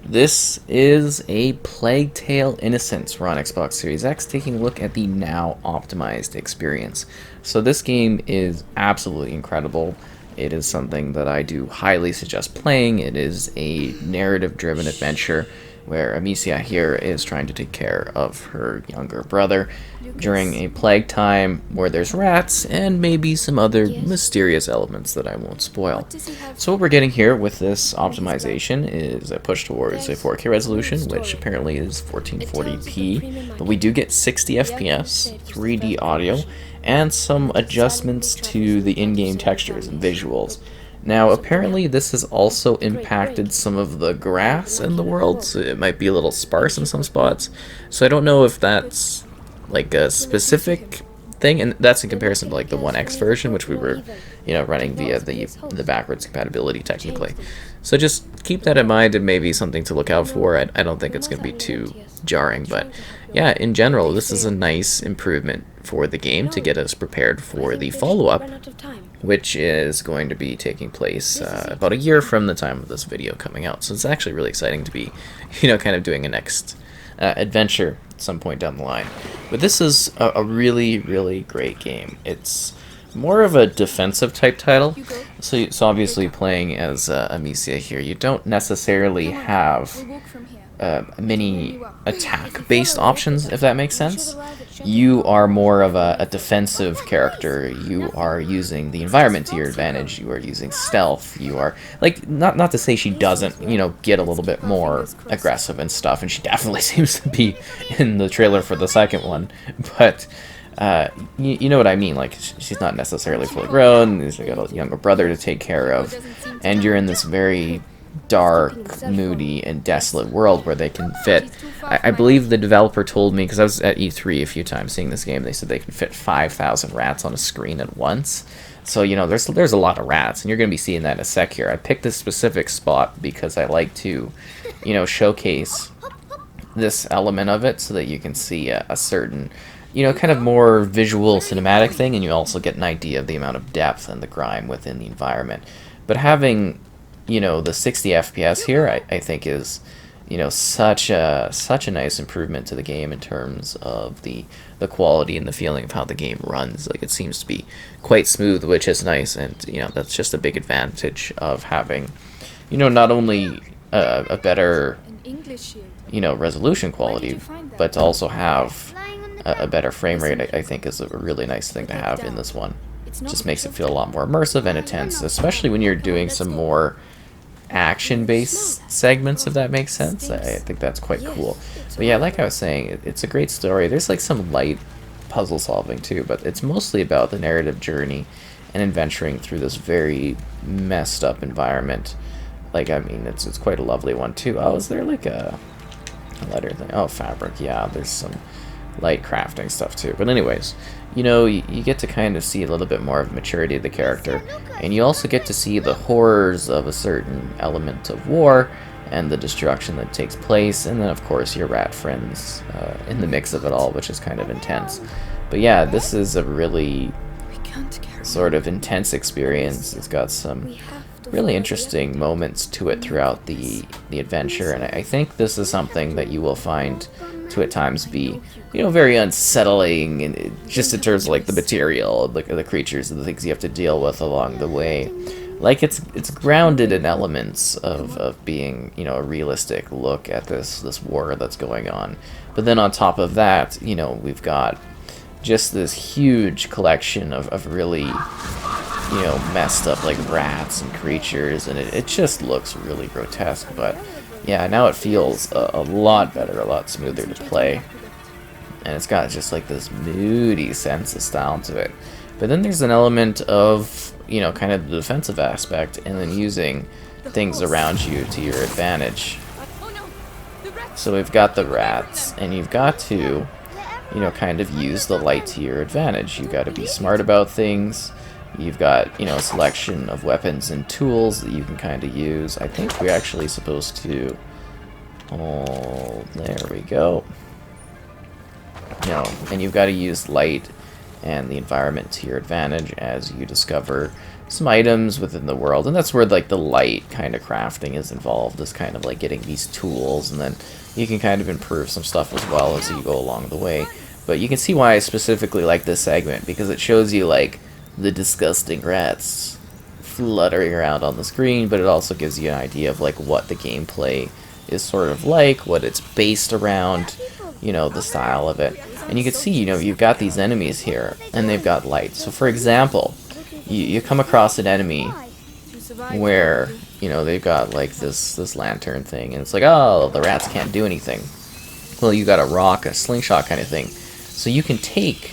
This is a Plague Tale Innocence. We're on Xbox Series X, taking a look at the now optimized experience. So this game is absolutely incredible. It is something that I do highly suggest playing. It is a narrative-driven adventure where Amicia here is trying to take care of her younger brother during a plague time where there's rats and maybe some other mysterious elements that I won't spoil. So what we're getting here with this optimization is a push towards a 4K resolution, which apparently is 1440p, but we do get 60 FPS, 3D audio, and some adjustments to the in-game textures and visuals. Now, apparently this has also impacted some of the grass in the world, so it might be a little sparse in some spots. So I don't know if that's like a specific thing, and that's in comparison to like the 1X version, which we were, running via the backwards compatibility technically. So just keep that in mind and maybe something to look out for. I don't think it's going to be too jarring, but yeah, in general, this is a nice improvement for the game to get us prepared for the follow-up, which is going to be taking place about a year from the time of this video coming out. So it's actually really exciting to be, kind of doing a next adventure at some point down the line. But this is a really, really great game. It's more of a defensive type title. So obviously playing as Amicia here, you don't necessarily have many attack-based options, if that makes sense. You are more of a defensive character. You are using the environment to your advantage. You are using stealth. You are, like, not to say she doesn't, get a little bit more aggressive and stuff, and she definitely seems to be in the trailer for the second one, but you know what I mean, like, she's not necessarily fully grown. She's got a younger brother to take care of, and you're in this very dark, moody, and desolate world where they can fit. I believe the developer told me, because I was at E3 a few times seeing this game, they said they can fit 5,000 rats on a screen at once. So, there's a lot of rats, and you're going to be seeing that in a sec here. I picked this specific spot because I like to, showcase this element of it so that you can see a certain, kind of more visual cinematic thing, and you also get an idea of the amount of depth and the grime within the environment. But having the 60 FPS here, I think is, such a nice improvement to the game in terms of the quality and the feeling of how the game runs. Like, it seems to be quite smooth, which is nice, and that's just a big advantage of having, not only a better, resolution quality, but to also have a better frame rate. I think is a really nice thing to have in this one. It just makes it feel a lot more immersive and intense, especially when you're doing some more action-based segments, if that makes sense. I think that's quite cool. But yeah, like I was saying, it's a great story. There's like some light puzzle solving too, but it's mostly about the narrative journey and adventuring through this very messed up environment. Like, I mean, it's quite a lovely one too. Oh, is there like a letter thing? Oh, fabric. Yeah, there's some light crafting stuff too. But anyways, you get to kind of see a little bit more of maturity of the character, and you also get to see the horrors of a certain element of war and the destruction that takes place, and then of course your rat friends in the mix of it all, which is kind of intense. But yeah, this is a really sort of intense experience. It's got some really interesting moments to it throughout the adventure, and I think this is something that you will find to at times be, very unsettling, and just in terms of like the material, like the creatures and the things you have to deal with along the way. Like, it's grounded in elements of being, a realistic look at this war that's going on. But then on top of that, we've got just this huge collection of really, messed up like rats and creatures, and it just looks really grotesque. But yeah, now it feels a lot better, a lot smoother to play. And it's got just like this moody sense of style to it. But then there's an element of, kind of the defensive aspect, and then using things around you to your advantage. So we've got the rats, and you've got to, kind of use the light to your advantage. You've got to be smart about things. You've got, a selection of weapons and tools that you can kind of use. I think we're actually supposed to... Oh, there we go. And you've got to use light and the environment to your advantage as you discover some items within the world. And that's where like the light kind of crafting is involved, is kind of like getting these tools, and then you can kind of improve some stuff as well as you go along the way. But you can see why I specifically like this segment, because it shows you like the disgusting rats fluttering around on the screen, but it also gives you an idea of like what the gameplay is sort of like, what it's based around, you know, the style of it. And you can see, you know, you've got these enemies here, and they've got light. So for example, you come across an enemy where, you know, they've got like this lantern thing, and it's like, oh, the rats can't do anything. Well, you got a rock, a slingshot kind of thing. So you can take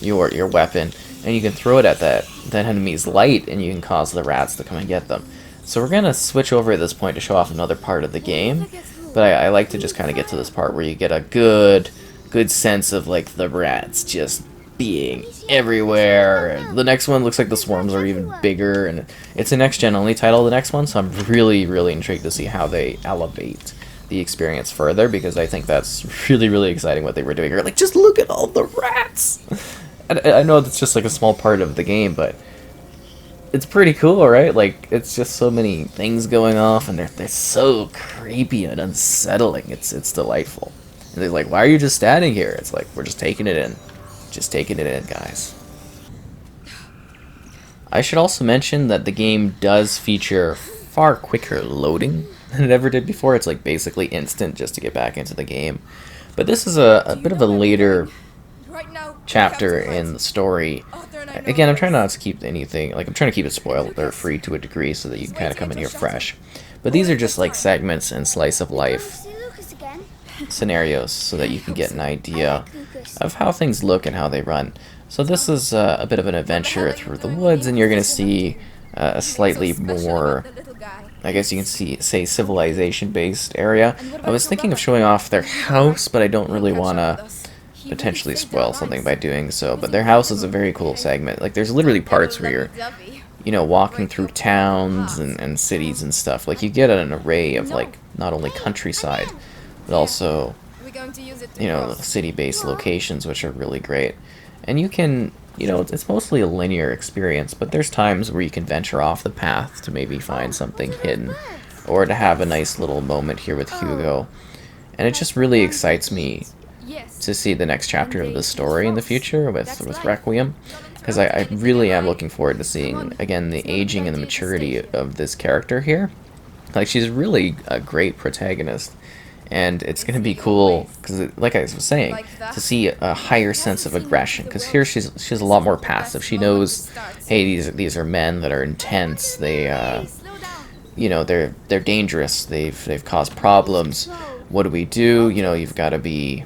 your weapon and you can throw it at that enemy's light, and you can cause the rats to come and get them. So we're gonna switch over at this point to show off another part of the game, but I like to just kind of get to this part where you get a good sense of like the rats just being everywhere. The next one looks like the swarms are even bigger, and it's a next gen only title, the next one, so I'm really intrigued to see how they elevate the experience further, because I think that's really exciting what they were doing here. Like, just look at all the rats! I know that's just like a small part of the game, but it's pretty cool, right? Like, it's just so many things going off, and they're so creepy and unsettling. It's delightful. And they're like, why are you just standing here? It's like, we're just taking it in. Just taking it in, guys. I should also mention that the game does feature far quicker loading than it ever did before. It's like basically instant just to get back into the game. But this is a bit of a later chapter in the story. Again, I'm trying not to keep anything, like I'm trying to keep it spoiled or free to a degree so that you can kind of come in here fresh. But these are just like segments and slice of life scenarios so that you can get an idea of how things look and how they run. So this is a bit of an adventure through the woods, and you're going to see a slightly more, I guess you can say, civilization-based area. I was thinking of showing off their house, but I don't really want to potentially spoil something by doing so. But their house is a very cool segment. Like, there's literally parts where you're, you know, walking through towns and cities and stuff. Like, you get an array of, like, not only countryside, but also, you know, city-based locations, which are really great. And you can, you know, it's mostly a linear experience, but there's times where you can venture off the path to maybe find something hidden, or to have a nice little moment here with Hugo. And it just really excites me to see the next chapter of this story in the future with Requiem, because I really am looking forward to seeing, again, the aging and the maturity of this character here. Like, she's really a great protagonist. And it's going to be cool, because, like I was saying, to see a higher sense of aggression. Because here she's a lot more passive. She knows, hey, these are men that are intense. They, you know, they're dangerous. They've caused problems. What do we do? You know, you got to be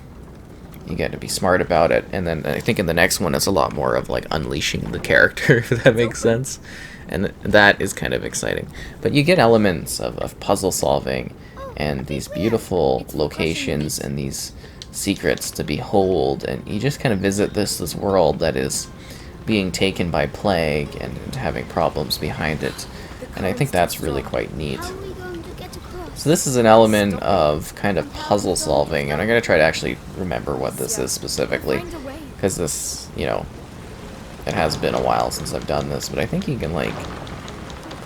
smart about it. And then I think in the next one, it's a lot more of like unleashing the character, if that makes sense. And that is kind of exciting. But you get elements of puzzle solving, and these beautiful locations and these secrets to behold, and you just kind of visit this world that is being taken by plague and having problems behind it, and I think that's really quite neat. So this is an element of kind of puzzle solving, and I'm going to try to actually remember what this is specifically, because this, you know, it has been a while since I've done this, but I think you can like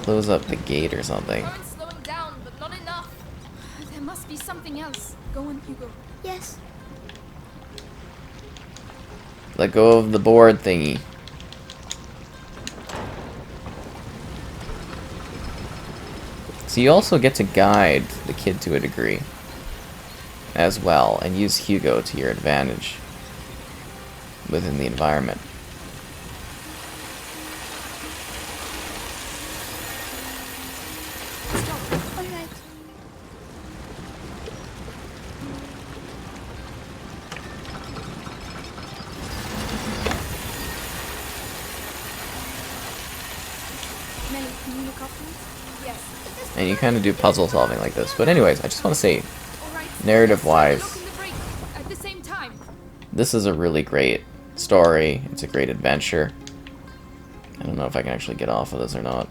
close up the gate or something. Something else. Go on, Hugo. Yes. Let go of the board thingy. So you also get to guide the kid to a degree as well, and use Hugo to your advantage within the environment. And you kind of do puzzle solving like this. But anyways, I just want to say, narrative-wise, this is a really great story. It's a great adventure. I don't know if I can actually get off of this or not.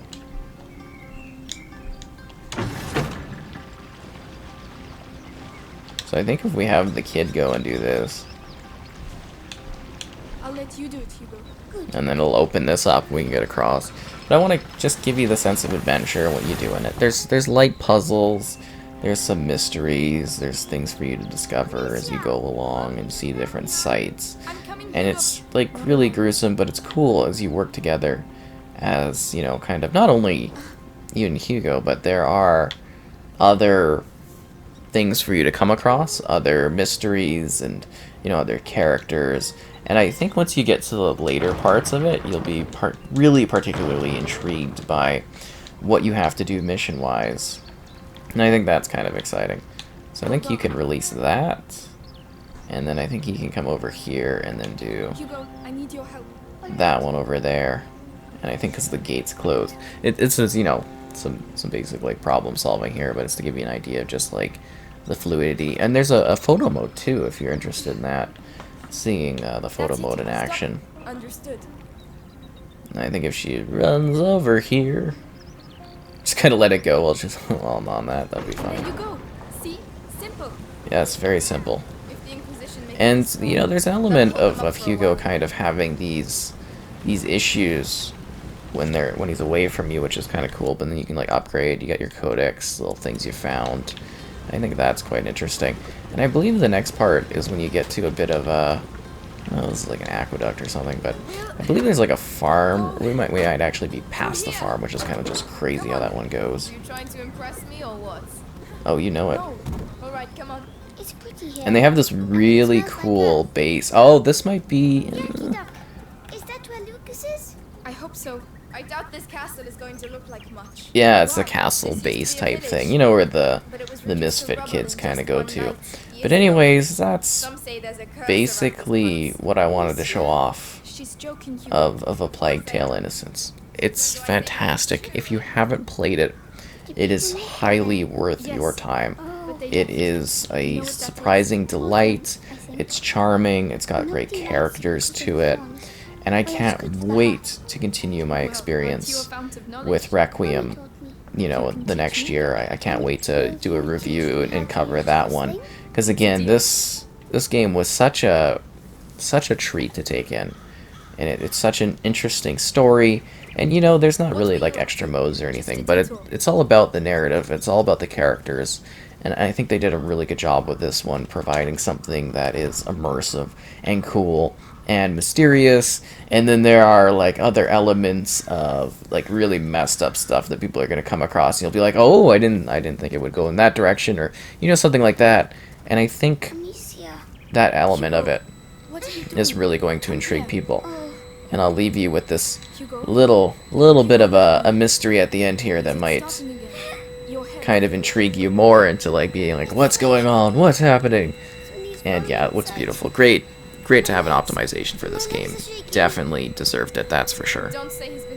So I think if we have the kid go and do this, let you do it, Hugo. Good. And then it'll open this up, we can get across. But I want to just give you the sense of adventure and what you do in it. There's light puzzles, there's some mysteries, there's things for you to discover as you go along and see different sights. And it's like really gruesome, but it's cool as you work together as, you know, kind of not only you and Hugo, but there are other things for you to come across, other mysteries and, you know, other characters. And I think once you get to the later parts of it, you'll be really particularly intrigued by what you have to do mission-wise. And I think that's kind of exciting. So I think you can release that. And then I think you can come over here and then do Hugo, I need your help. that one over there. And I think because the gate's closed. It's just, you know, some basic like problem solving here, but it's to give you an idea of just like the fluidity. And there's a photo mode too, if you're interested in that. Seeing the photo mode in action. Understood. And I think if she runs over here, just kind of let it go while I'm on that. That'd be fine. There you go. See? Simple. Yeah, it's very simple. If the Inquisition makes And you know, there's an element of Hugo kind of having these issues when he's away from you, which is kind of cool. But then you can like upgrade. You got your codex, little things you found. I think that's quite interesting. And I believe the next part is when you get to a bit of a, oh, this is like an aqueduct or something, but I believe there's like a farm. We might actually be past the farm, which is kind of just crazy how that one goes. Are you trying to impress me or what? Oh, you know it. No. All right, come on. It's pretty here. And they have this really cool base. Oh, this might be... Is that where Lucas is? I hope so. I doubt this castle is going to look like much. Yeah, it's a castle base type thing. You know where the misfit kids kind of go to. But anyways, that's basically what I wanted to show off of A Plague Tale: Innocence. It's fantastic. If you haven't played it, it is highly worth your time. It is a surprising delight. It's charming. It's got great characters to it. And I can't wait to continue my experience with Requiem, you know, the next year. I can't wait to do a review and cover that one. Because again, this game was such a treat to take in. And it's such an interesting story. And you know, there's not really like extra modes or anything, but it's all about the narrative. It's all about the characters. And I think they did a really good job with this one, providing something that is immersive and cool and mysterious. And then there are like other elements of like really messed up stuff that people are going to come across. And you'll be like, oh, I didn't think it would go in that direction, or you know, something like that. And I think that element of it is really going to intrigue people. And I'll leave you with this little bit of a mystery at the end here that might kind of intrigue you more into like being like, what's going on? What's happening? And yeah, it looks beautiful. Great to have an optimization for this game. Definitely deserved it, that's for sure. Don't say he's been